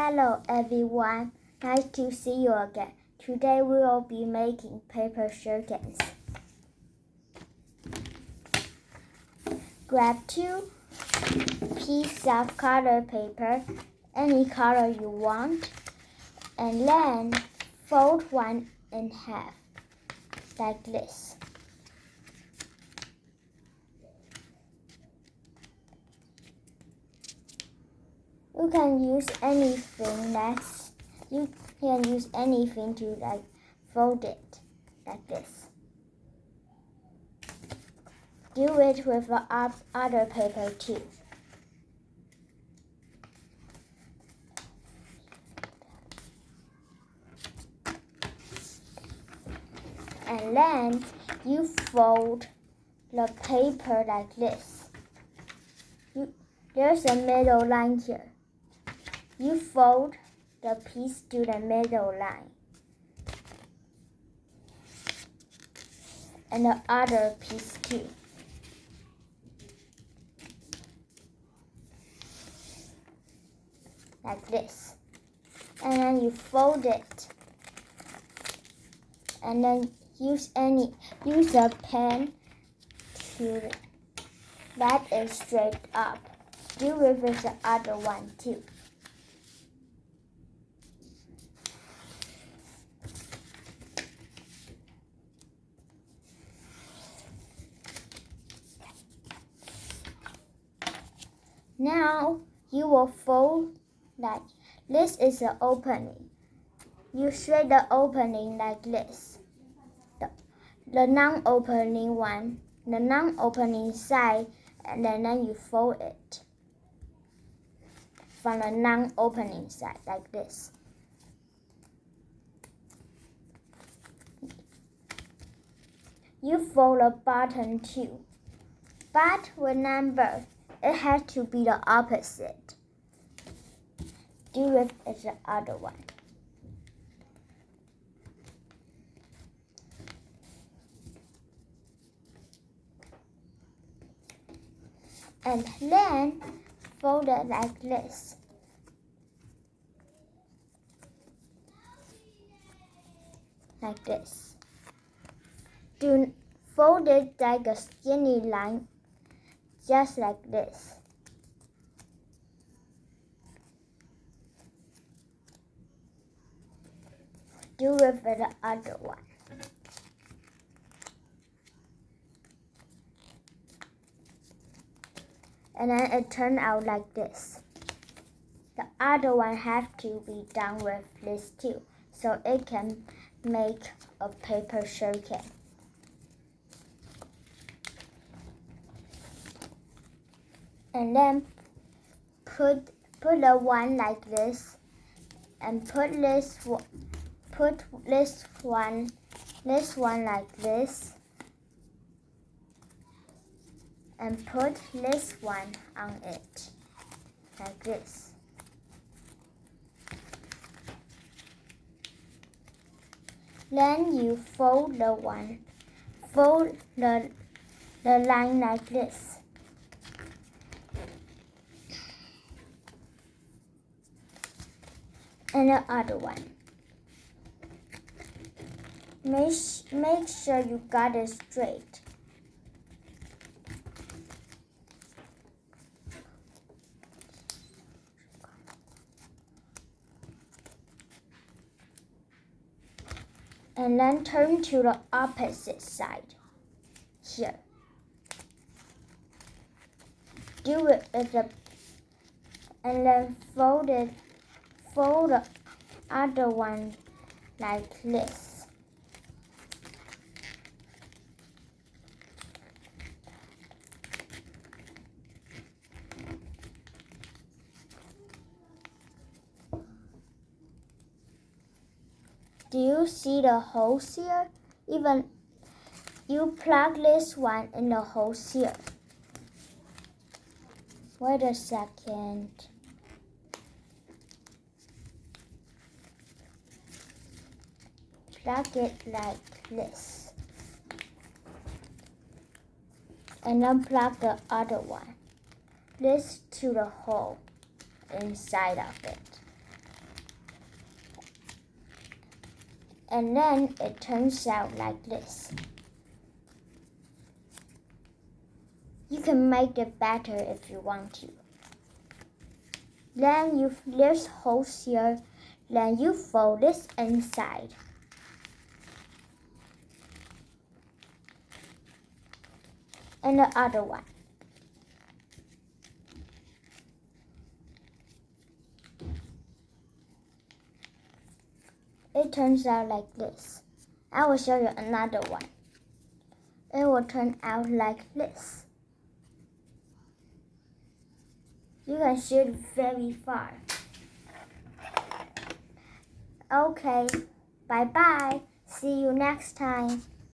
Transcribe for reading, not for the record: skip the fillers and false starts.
Hello everyone, nice to see you again. Today we will be making paper shurikens. Grab 2 pieces of colored paper, any color you want, and then fold one in half, like this. You can use anything to fold it like this. Do it with the other paper too. And then you fold the paper like this. There's a middle line here. You fold the piece to the middle line. And the other piece too. Like this. And then you fold it. And then use a pen to that is straight up. Do it with the other one too. Now you will fold like this is the opening. You shade the opening like this. The non-opening one, the non-opening side, and then you fold it from the non-opening side like this. You fold the bottom too, but remember, it has to be the opposite. Do it as the other one. And then fold it like this. Like this. Do fold it like a skinny line, just like this. Do it for the other one. And then it turned out like this. The other one has to be done with this too, so it can make a paper shuriken. And then put the one like this, and put this one like this, and put this one on it like this. Then you fold the line like this. And the other one. Make sure you got it straight. And then turn to the opposite side here. Do it with and then fold the other one like this. Do you see the holes here? Even you plug this one in the holes here. Wait a second. Plug it like this. And then plug the other one. This to the hole inside of it. And then it turns out like this. You can make it better if you want to. Then there's holes here. Then you fold this inside. And the other one. It turns out like this. I will show you another one. It will turn out like this. You can shoot very far. Okay, bye-bye. See you next time.